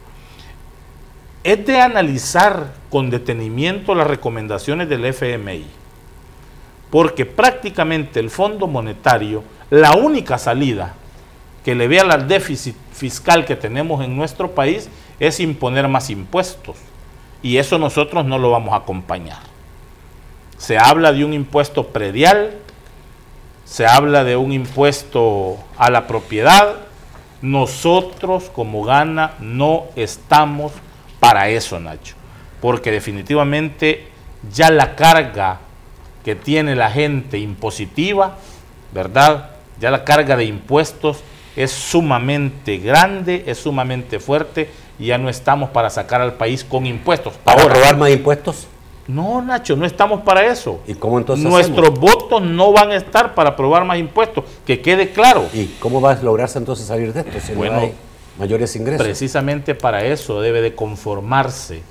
Es de analizar con detenimiento las recomendaciones del FMI, porque prácticamente el Fondo Monetario, la única salida que le vea al déficit fiscal que tenemos en nuestro país es imponer más impuestos, y eso nosotros no lo vamos a acompañar. Se habla de un impuesto predial, se habla de un impuesto a la propiedad. Nosotros como Gana no estamos para eso, Nacho, porque definitivamente ya la carga que tiene la gente impositiva, ¿verdad? Ya la carga de impuestos es sumamente grande, es sumamente fuerte, y ya no estamos para sacar al país con impuestos. ¿Para aprobar más impuestos? No, Nacho, no estamos para eso. ¿Y cómo entonces nuestros votos no van a estar para aprobar más impuestos, que quede claro. ¿Y cómo va a lograrse entonces salir de esto si no hay mayores ingresos? Precisamente para eso debe de conformarse.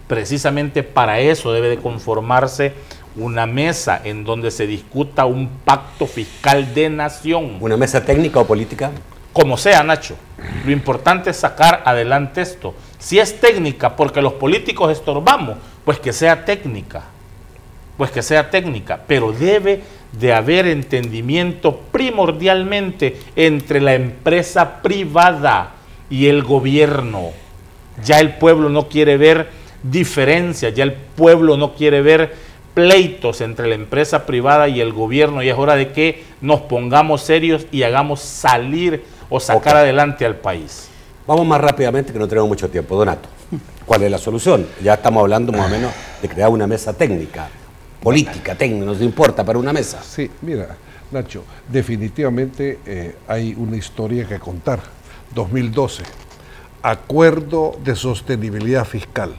Precisamente para eso debe de conformarse una mesa en donde se discuta un pacto fiscal de nación. ¿Una mesa técnica o política? Como sea, Nacho. Lo importante es sacar adelante esto. Si es técnica porque los políticos estorbamos, pues que sea técnica. Pero debe de haber entendimiento primordialmente entre la empresa privada y el gobierno. Ya el pueblo no quiere ver diferencias, ya el pueblo no quiere ver pleitos entre la empresa privada y el gobierno, y es hora de que nos pongamos serios y hagamos salir o sacar adelante al país. Vamos más rápidamente, que no tenemos mucho tiempo. Donato, ¿cuál es la solución? Ya estamos hablando más o menos de crear una mesa técnica, política, técnica, nos importa, para una mesa. Sí, mira, Nacho, definitivamente hay una historia que contar. 2012, acuerdo de sostenibilidad fiscal.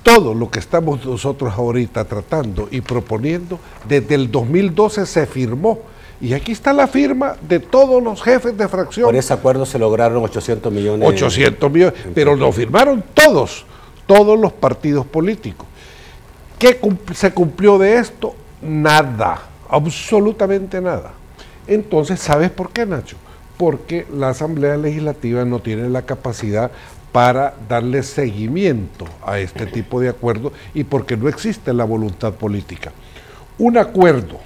Todo lo que estamos nosotros ahorita tratando y proponiendo, desde el 2012 se firmó. Y aquí está la firma de todos los jefes de fracción. Por ese acuerdo se lograron 800 millones. 800 millones, pero lo firmaron todos los partidos políticos. ¿Qué se cumplió de esto? Nada, absolutamente nada. Entonces, ¿sabes por qué, Nacho? porque la Asamblea Legislativa no tiene la capacidad para darle seguimiento a este tipo de acuerdos y porque no existe la voluntad política. Un acuerdo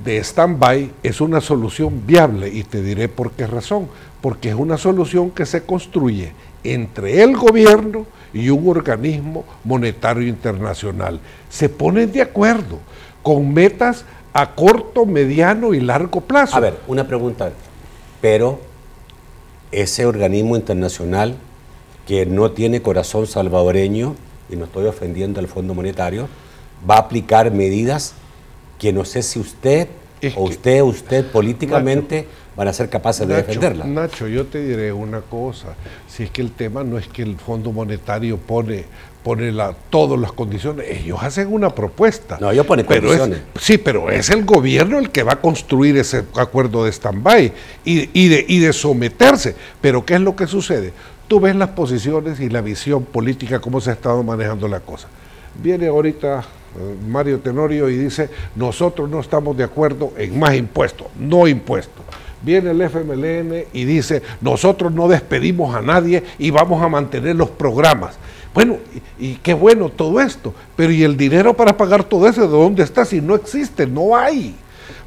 de stand-by es una solución viable y te diré por qué razón, porque es una solución que se construye entre el gobierno y un organismo monetario internacional. Se ponen de acuerdo con metas a corto, mediano y largo plazo. A ver, una pregunta, pero ese organismo internacional que no tiene corazón salvadoreño, y no estoy ofendiendo al Fondo Monetario, va a aplicar medidas que no sé si usted usted políticamente van a ser capaces de defenderlas. Nacho, yo te diré una cosa, si es que el tema no es que el Fondo Monetario pone todas las condiciones, ellos hacen una propuesta. No, ellos ponen condiciones. Sí, pero es el gobierno el que va a construir ese acuerdo de stand-by y de someterse. Pero ¿qué es lo que sucede? Tú ves las posiciones y la visión política, cómo se ha estado manejando la cosa. Viene ahorita Mario Tenorio y dice, nosotros no estamos de acuerdo en más impuestos, no impuestos. Viene el FMLN y dice, nosotros no despedimos a nadie y vamos a mantener los programas. Bueno, y qué bueno todo esto, pero ¿y el dinero para pagar todo eso de dónde está? Si no existe, no hay.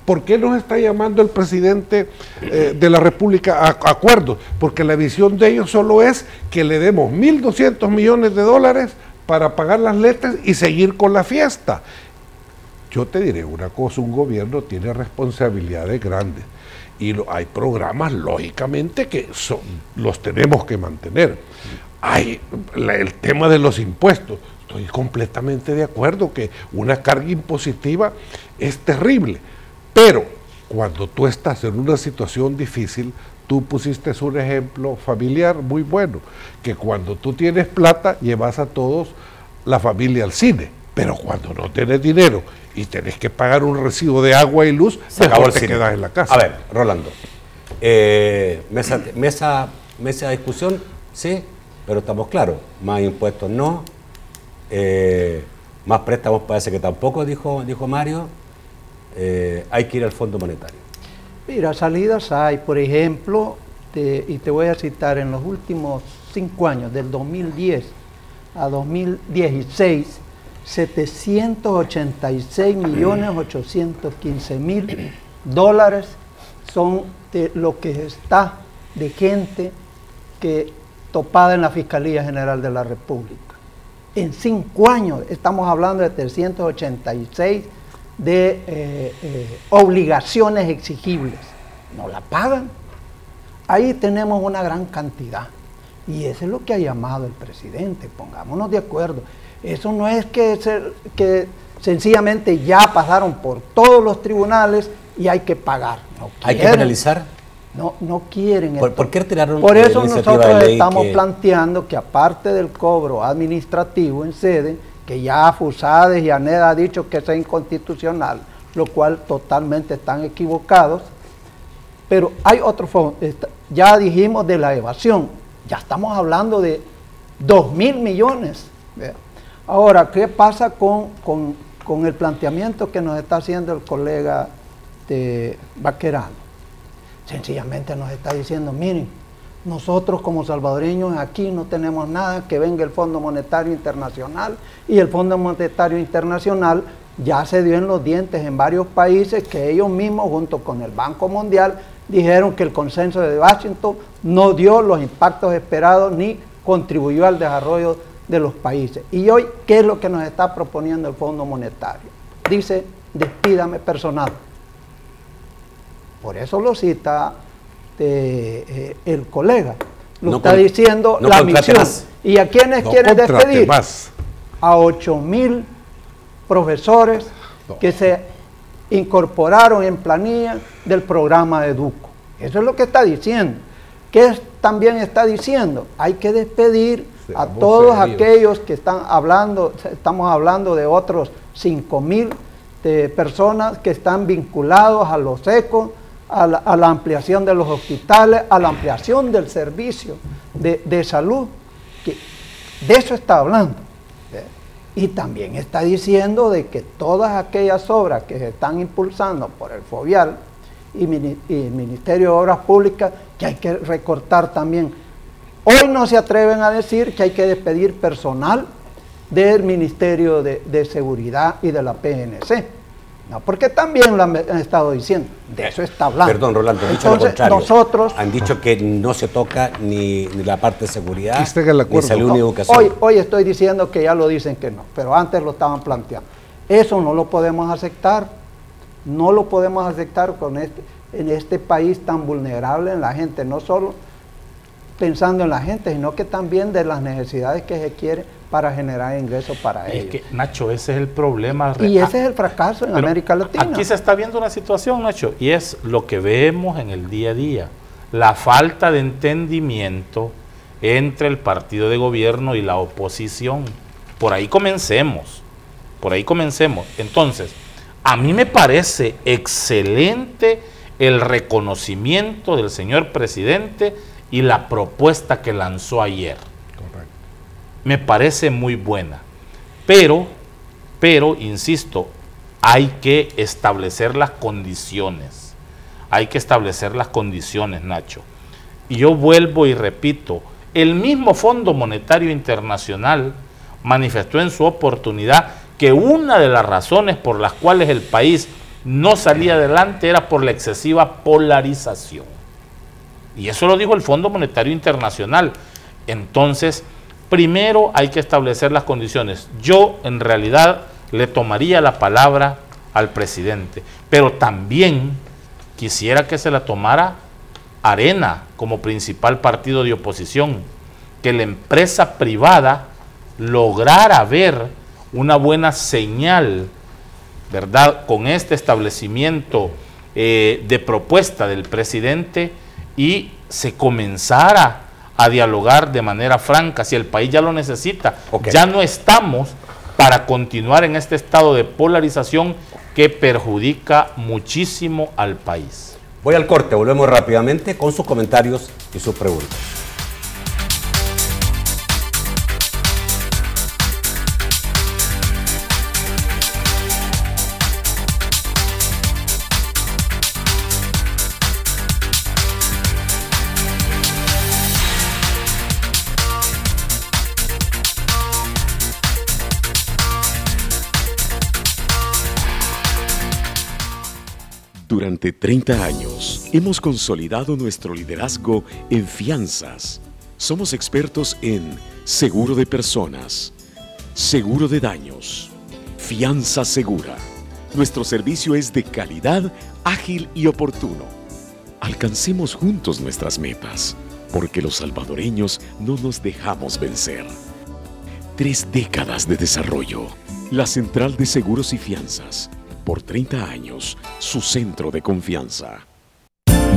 ¿Por qué nos está llamando el presidente de la República a acuerdos? Porque la visión de ellos solo es que le demos 1.200 millones de dólares para pagar las letras y seguir con la fiesta. Yo te diré una cosa, un gobierno tiene responsabilidades grandes y hay programas, lógicamente, que los tenemos que mantener. Hay el tema de los impuestos. Estoy completamente de acuerdo que una carga impositiva es terrible, pero cuando tú estás en una situación difícil, tú pusiste un ejemplo familiar muy bueno, que cuando tú tienes plata, llevas a todos la familia al cine, pero cuando no tienes dinero y tenés que pagar un recibo de agua y luz, mejor te quedas en la casa. A ver, Rolando, mesa de discusión, sí, pero estamos claros, más impuestos no, más préstamos parece que tampoco, dijo Mario, hay que ir al Fondo Monetario. Mira, salidas hay, por ejemplo, y te voy a citar, en los últimos 5 años, del 2010 a 2016, 786.815.000 dólares son de lo que está de gente que topada en la Fiscalía General de la República. En 5 años estamos hablando de 386 de obligaciones exigibles. No la pagan. Ahí tenemos una gran cantidad. Y eso es lo que ha llamado el presidente. Pongámonos de acuerdo. Eso no es que sencillamente ya pasaron por todos los tribunales y hay que pagar. No ¿Hay que penalizar? No quieren. ¿Por qué retiraron Por eso nosotros estamos planteando que aparte del cobro administrativo en sede, que ya Fusades y ANED ha dicho que es inconstitucional, lo cual totalmente están equivocados, pero hay otro fondo. Ya dijimos de la evasión, ya estamos hablando de 2.000 millones. Ahora, ¿qué pasa con el planteamiento que nos está haciendo el colega Baquerano? Sencillamente nos está diciendo, miren, nosotros como salvadoreños aquí no tenemos nada, que venga el Fondo Monetario Internacional, y el Fondo Monetario Internacional ya se dio en los dientes en varios países que ellos mismos junto con el Banco Mundial dijeron que el consenso de Washington no dio los impactos esperados ni contribuyó al desarrollo de los países. Y hoy, ¿qué es lo que nos está proponiendo el Fondo Monetario? Dice, despídame personal. Por eso lo cita el colega. Lo está diciendo la misión. Más. ¿Y a quiénes quieren despedir? Más. A 8.000 profesores que se incorporaron en planilla del programa de Educo. Eso es lo que está diciendo. ¿Qué también está diciendo? Hay que despedir a todos aquellos que están hablando, estamos hablando de otros 5.000 personas que están vinculados a los ECO, a la ampliación de los hospitales, a la ampliación del servicio de salud. De eso está hablando. Y también está diciendo de que todas aquellas obras que se están impulsando por el FOVIAL y el Ministerio de Obras Públicas, que hay que recortar también. Hoy no se atreven a decir que hay que despedir personal del Ministerio de Seguridad y de la PNC. No, porque también lo han estado diciendo, de eso está hablando. Perdón, Rolando, han dicho lo contrario. Han dicho que no se toca ni la parte de seguridad, ni salud, ni educación. Hoy estoy diciendo que ya lo dicen que no, pero antes lo estaban planteando. Eso no lo podemos aceptar, no lo podemos aceptar en este país tan vulnerable en la gente, no solo pensando en la gente, sino que también de las necesidades que se quiere para generar ingresos para ellos. Es que, Nacho, ese es el problema. Y ese es el fracaso en América Latina. Aquí se está viendo una situación, Nacho, y es lo que vemos en el día a día. La falta de entendimiento entre el partido de gobierno y la oposición. Por ahí comencemos. Entonces, a mí me parece excelente el reconocimiento del señor presidente y la propuesta que lanzó ayer. Me parece muy buena, pero, insisto, hay que establecer las condiciones, Nacho. Y yo vuelvo y repito, el mismo Fondo Monetario Internacional manifestó en su oportunidad que una de las razones por las cuales el país no salía adelante era por la excesiva polarización. Y eso lo dijo el Fondo Monetario Internacional. Entonces, primero hay que establecer las condiciones. Yo, en realidad, le tomaría la palabra al presidente, pero también quisiera que se la tomara Arena como principal partido de oposición, que la empresa privada lograra ver una buena señal, ¿verdad?, con este establecimiento de propuesta del presidente y se comenzara a dialogar de manera franca, si el país ya lo necesita. Ya no estamos para continuar en este estado de polarización que perjudica muchísimo al país. Voy al corte, volvemos rápidamente con sus comentarios y sus preguntas. Durante 30 años hemos consolidado nuestro liderazgo en fianzas. Somos expertos en seguro de personas, seguro de daños, fianza segura. Nuestro servicio es de calidad, ágil y oportuno. Alcancemos juntos nuestras metas, porque los salvadoreños no nos dejamos vencer. 3 décadas de desarrollo. La Central de Seguros y Fianzas. Por 30 años, su centro de confianza.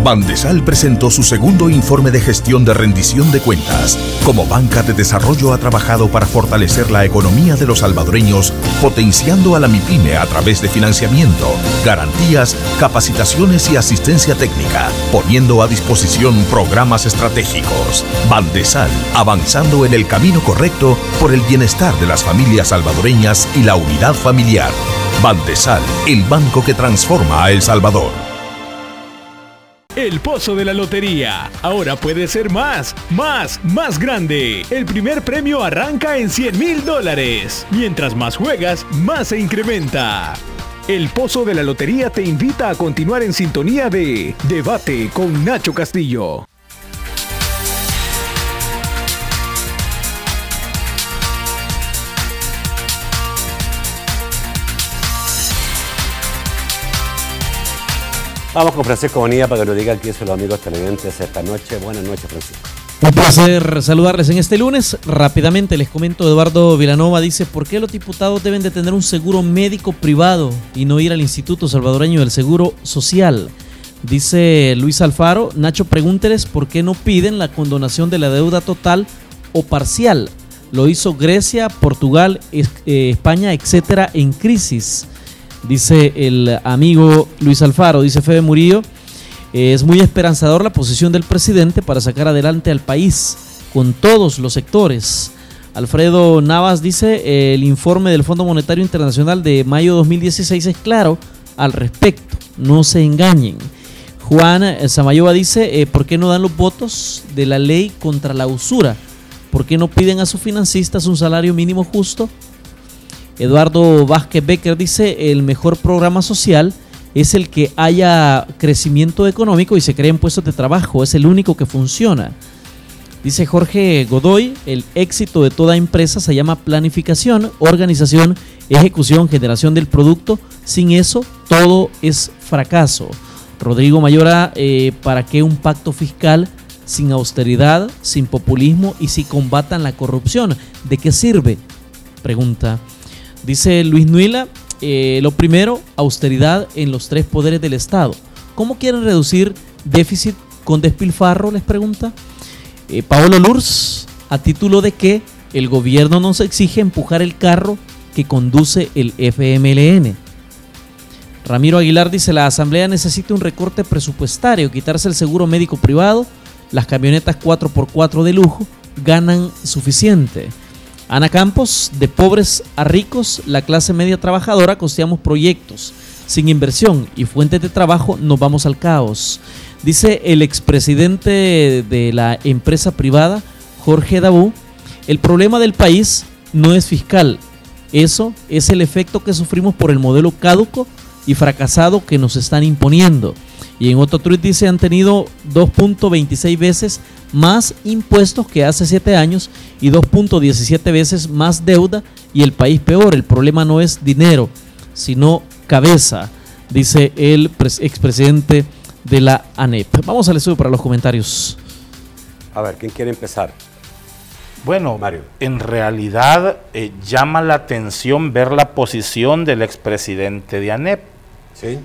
Bandesal presentó su segundo informe de gestión de rendición de cuentas. Como banca de desarrollo ha trabajado para fortalecer la economía de los salvadoreños, potenciando a la MIPYME a través de financiamiento, garantías, capacitaciones y asistencia técnica, poniendo a disposición programas estratégicos. Bandesal, avanzando en el camino correcto por el bienestar de las familias salvadoreñas y la unidad familiar. Bandesal, el banco que transforma a El Salvador. El Pozo de la Lotería. Ahora puede ser más grande. El primer premio arranca en $100,000. Mientras más juegas, más se incrementa. El Pozo de la Lotería te invita a continuar en sintonía de Debate con Nacho Castillo. Vamos con Francisco Bonilla para que nos diga quién son los amigos televidentes esta noche. Buenas noches, Francisco. Un placer saludarles en este lunes. Rápidamente les comento, Eduardo Vilanova dice: ¿por qué los diputados deben de tener un seguro médico privado y no ir al Instituto Salvadoreño del Seguro Social? Dice Luis Alfaro: Nacho, pregúnteles por qué no piden la condonación de la deuda total o parcial. Lo hizo Grecia, Portugal, España, etcétera, en crisis. Dice el amigo Luis Alfaro. Dice Fede Murillo: es muy esperanzador la posición del presidente para sacar adelante al país con todos los sectores. Alfredo Navas dice: el informe del Fondo Monetario Internacional de mayo de 2016 es claro al respecto, no se engañen. Juan Samayoa dice, ¿por qué no dan los votos de la ley contra la usura? ¿Por qué no piden a sus financistas un salario mínimo justo? Eduardo Vázquez Becker dice, el mejor programa social es el que haya crecimiento económico y se creen puestos de trabajo, es el único que funciona. Dice Jorge Godoy, el éxito de toda empresa se llama planificación, organización, ejecución, generación del producto. Sin eso, todo es fracaso. Rodrigo Mayora, ¿para qué un pacto fiscal sin austeridad, sin populismo y si combatan la corrupción? ¿De qué sirve? Pregunta. Dice Luis Nuila, lo primero, austeridad en los 3 poderes del Estado. ¿Cómo quieren reducir déficit con despilfarro? Les pregunta. Paolo Lurs, ¿a título de qué el gobierno nos exige empujar el carro que conduce el FMLN? Ramiro Aguilar dice, la asamblea necesita un recorte presupuestario, quitarse el seguro médico privado, las camionetas 4x4 de lujo ganan suficiente. Ana Campos, de pobres a ricos, la clase media trabajadora costeamos proyectos. Sin inversión y fuentes de trabajo nos vamos al caos. Dice el expresidente de la empresa privada, Jorge Dabú, el problema del país no es fiscal. Eso es el efecto que sufrimos por el modelo caduco y fracasado que nos están imponiendo. Y en otro tuit dice, han tenido 2.26 veces más impuestos que hace 7 años y 2.17 veces más deuda y el país peor. El problema no es dinero, sino cabeza, dice el expresidente de la ANEP. Vamos al estudio para los comentarios. A ver, ¿quién quiere empezar? Bueno, Mario. En realidad llama la atención ver la posición del expresidente de ANEP. Sí.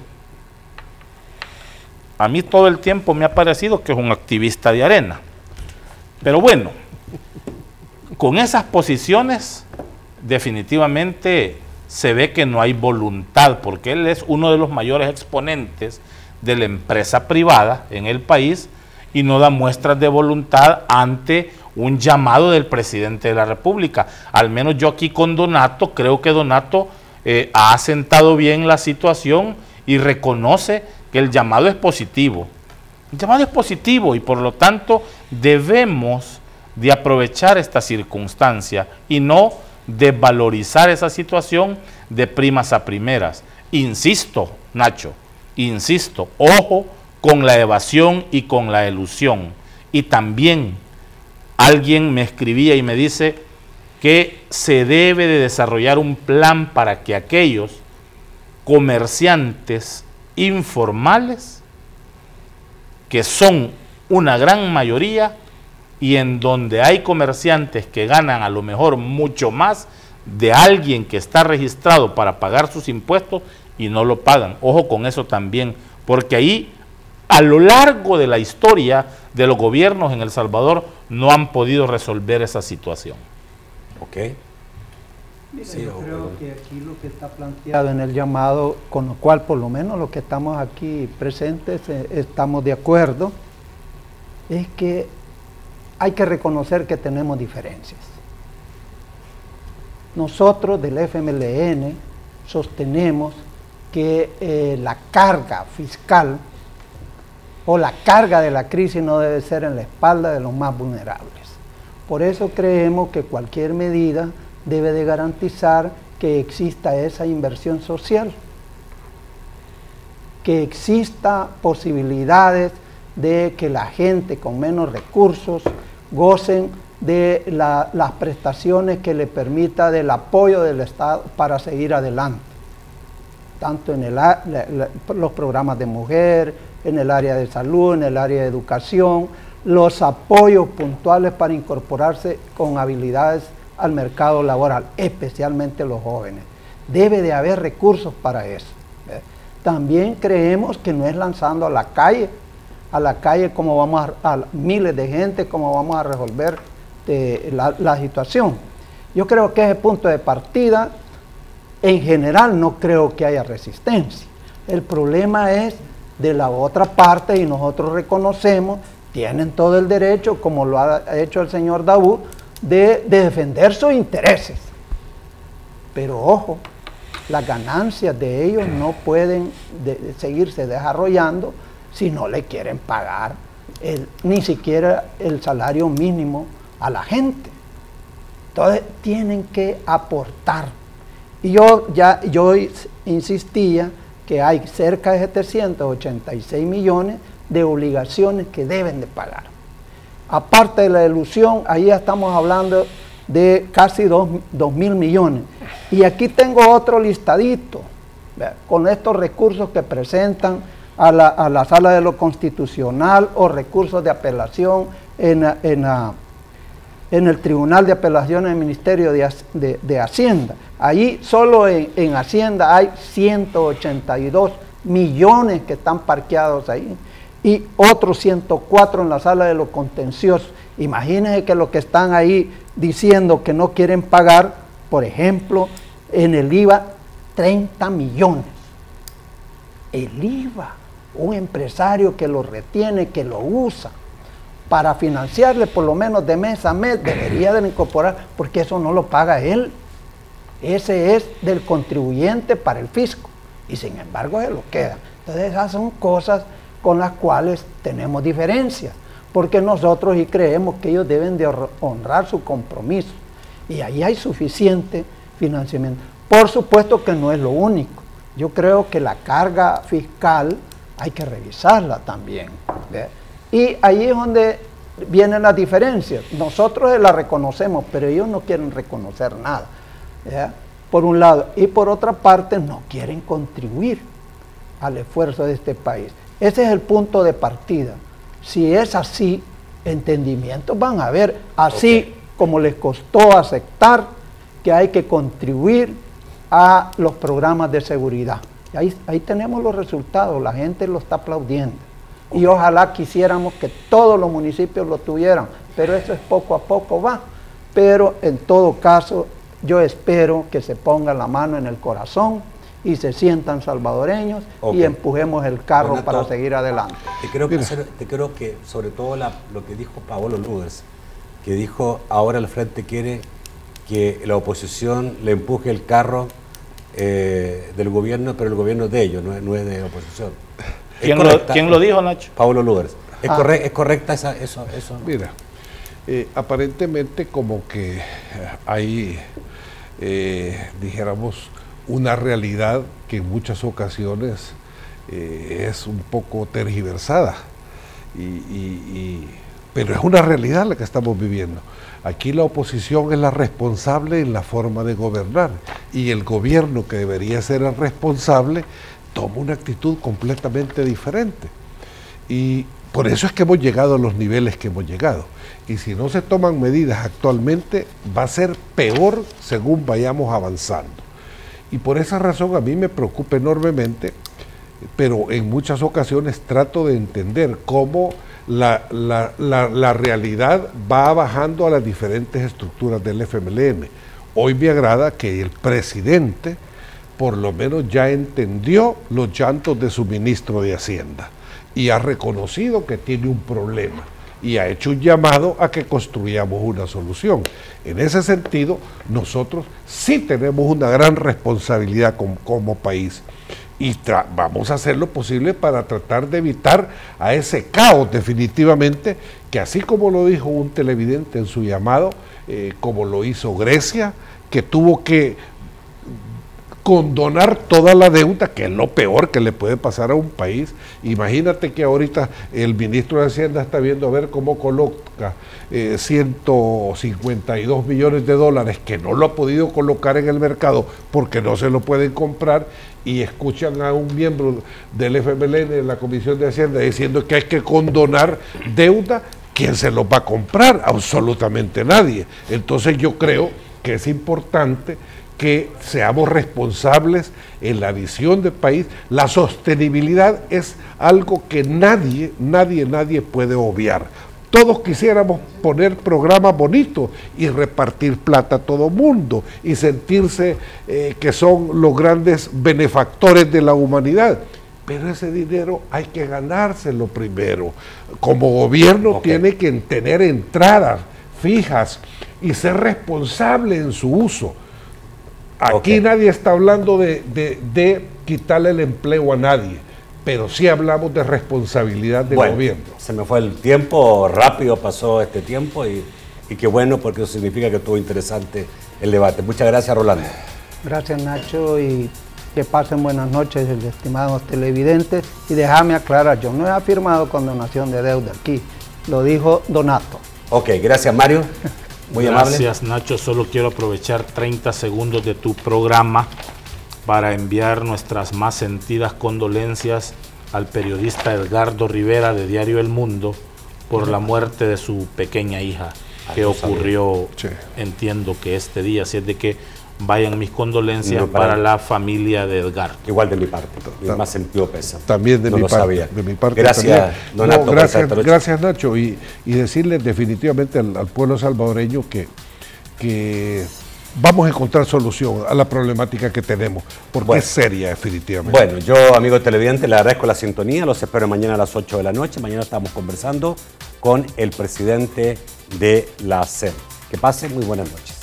A mí todo el tiempo me ha parecido que es un activista de arena. Pero bueno, con esas posiciones definitivamente se ve que no hay voluntad, porque él es uno de los mayores exponentes de la empresa privada en el país y no da muestras de voluntad ante un llamado del presidente de la República. Al menos yo aquí con Donato, creo que Donato ha asentado bien la situación y reconoce que el llamado es positivo. El llamado es positivo y por lo tanto debemos de aprovechar esta circunstancia y no desvalorizar esa situación de primas a primeras. Insisto, Nacho, insisto, ojo con la evasión y con la elusión. Y también alguien me escribía y me dice que se debe de desarrollar un plan para que aquellos comerciantes informales, que son una gran mayoría, y en donde hay comerciantes que ganan a lo mejor mucho más de alguien que está registrado para pagar sus impuestos y no lo pagan. Ojo con eso también, porque ahí a lo largo de la historia de los gobiernos en El Salvador no han podido resolver esa situación. Ok. Sí, yo creo que aquí lo que está planteado en el llamado, con lo cual por lo menos los que estamos aquí presentes estamos de acuerdo, es que hay que reconocer que tenemos diferencias. Nosotros del FMLN sostenemos que la carga fiscal o la carga de la crisis no debe ser en la espalda de los más vulnerables. Por eso creemos que cualquier medida debe de garantizar que exista esa inversión social, que exista posibilidades de que la gente con menos recursos gocen de las prestaciones que le permita del apoyo del Estado para seguir adelante, tanto en los programas de mujer, en el área de salud, en el área de educación, los apoyos puntuales para incorporarse con habilidades al mercado laboral, especialmente los jóvenes. Debe de haber recursos para eso. También creemos que no es lanzando a la calle como vamos a miles de gente, como vamos a resolver la situación. Yo creo que ese punto de partida, en general no creo que haya resistencia. El problema es de la otra parte y nosotros reconocemos, tienen todo el derecho, como lo ha hecho el señor Dabú, de defender sus intereses. Pero ojo, las ganancias de ellos no pueden seguirse desarrollando si no le quieren pagar ni siquiera el salario mínimo a la gente? Entonces tienen que aportar. Y yo insistía que hay cerca de 786 millones de obligaciones que deben de pagar. Aparte de la devolución, ahí ya estamos hablando de casi 2.000 millones. Y aquí tengo otro listadito, ¿verdad?, con estos recursos que presentan a la Sala de lo Constitucional o recursos de apelación en el Tribunal de Apelaciones del Ministerio de Hacienda. Ahí solo en Hacienda hay 182 millones que están parqueados ahí y otros 104 en la Sala de lo Contencioso. Imagínense que los que están ahí diciendo que no quieren pagar, por ejemplo, en el IVA, 30 millones. El IVA, un empresario que lo retiene, que lo usa para financiarle por lo menos de mes a mes, debería de incorporar, porque eso no lo paga él. Ese es del contribuyente para el fisco, y sin embargo se lo queda. Entonces esas son cosas con las cuales tenemos diferencias, porque nosotros sí creemos que ellos deben de honrar su compromiso, y ahí hay suficiente financiamiento. Por supuesto que no es lo único. Yo creo que la carga fiscal hay que revisarla también, ¿verdad? Y ahí es donde vienen las diferencias. Nosotros la reconocemos, pero ellos no quieren reconocer nada, ¿verdad?, por un lado. Y por otra parte, no quieren contribuir al esfuerzo de este país. Ese es el punto de partida. Si es así, entendimientos van a haber, así como les costó aceptar que hay que contribuir a los programas de seguridad. Ahí tenemos los resultados, la gente lo está aplaudiendo. Y ojalá quisiéramos que todos los municipios lo tuvieran, pero eso es poco a poco va. Pero en todo caso, yo espero que se ponga la mano en el corazón y se sientan salvadoreños y empujemos el carro, Donato, para seguir adelante. Te creo que sobre todo lo que dijo Paolo Luders, que dijo ahora el Frente quiere que la oposición le empuje el carro del gobierno, pero el gobierno es de ellos, no es de la oposición. ¿Quién lo dijo, Nacho? Paolo Luders. ¿Es correcta eso? Mira, aparentemente como que hay, dijéramos, una realidad que en muchas ocasiones es un poco tergiversada, pero es una realidad la que estamos viviendo. Aquí la oposición es la responsable en la forma de gobernar, y el gobierno, que debería ser el responsable, toma una actitud completamente diferente. Y por eso es que hemos llegado a los niveles que hemos llegado. Y si no se toman medidas actualmente, va a ser peor según vayamos avanzando. Y por esa razón a mí me preocupa enormemente, pero en muchas ocasiones trato de entender cómo la realidad va bajando a las diferentes estructuras del FMLN. Hoy me agrada que el presidente por lo menos ya entendió los llantos de su ministro de Hacienda y ha reconocido que tiene un problema y ha hecho un llamado a que construyamos una solución. En ese sentido, nosotros sí tenemos una gran responsabilidad como país y vamos a hacer lo posible para tratar de evitar a ese caos definitivamente, que así como lo dijo un televidente en su llamado, como lo hizo Grecia, que tuvo que condonar toda la deuda, que es lo peor que le puede pasar a un país. Imagínate que ahorita el ministro de Hacienda está viendo a ver cómo coloca 152 millones de dólares que no lo ha podido colocar en el mercado porque no se lo pueden comprar, y escuchan a un miembro del FMLN en la Comisión de Hacienda diciendo que hay que condonar deuda. ¿Quién se los va a comprar? Absolutamente nadie. Entonces yo creo que es importante que seamos responsables en la visión del país. La sostenibilidad es algo que nadie puede obviar. Todos quisiéramos poner programas bonitos y repartir plata a todo mundo y sentirse que son los grandes benefactores de la humanidad. Pero ese dinero hay que ganárselo primero. Como gobierno tiene que tener entradas fijas y ser responsable en su uso. Aquí nadie está hablando de quitarle el empleo a nadie, pero sí hablamos de responsabilidad del gobierno. Se me fue el tiempo, rápido pasó este tiempo y qué bueno, porque eso significa que estuvo interesante el debate. Muchas gracias, Rolando. Gracias, Nacho, y que pasen buenas noches, estimados televidentes. Y déjame aclarar, yo no he afirmado condonación de deuda aquí, lo dijo Donato. Ok, gracias, Mario. Muy amable. Gracias, Nacho. Solo quiero aprovechar 30 segundos de tu programa para enviar nuestras más sentidas condolencias al periodista Edgardo Rivera de Diario El Mundo por la muerte de su pequeña hija que ocurrió, entiendo que este día, así es de que vayan mis condolencias para la familia de Edgardo. Igual de mi parte, mi más sentido pesa. También de, mi parte. Gracias, Donato. No, gracias, Nacho, y decirles definitivamente al pueblo salvadoreño que vamos a encontrar solución a la problemática que tenemos, porque es seria, definitivamente. Bueno, yo, amigo televidente, le agradezco la sintonía, los espero mañana a las 8 de la noche. Mañana estamos conversando con el presidente de la SEM. Que pasen muy buenas noches.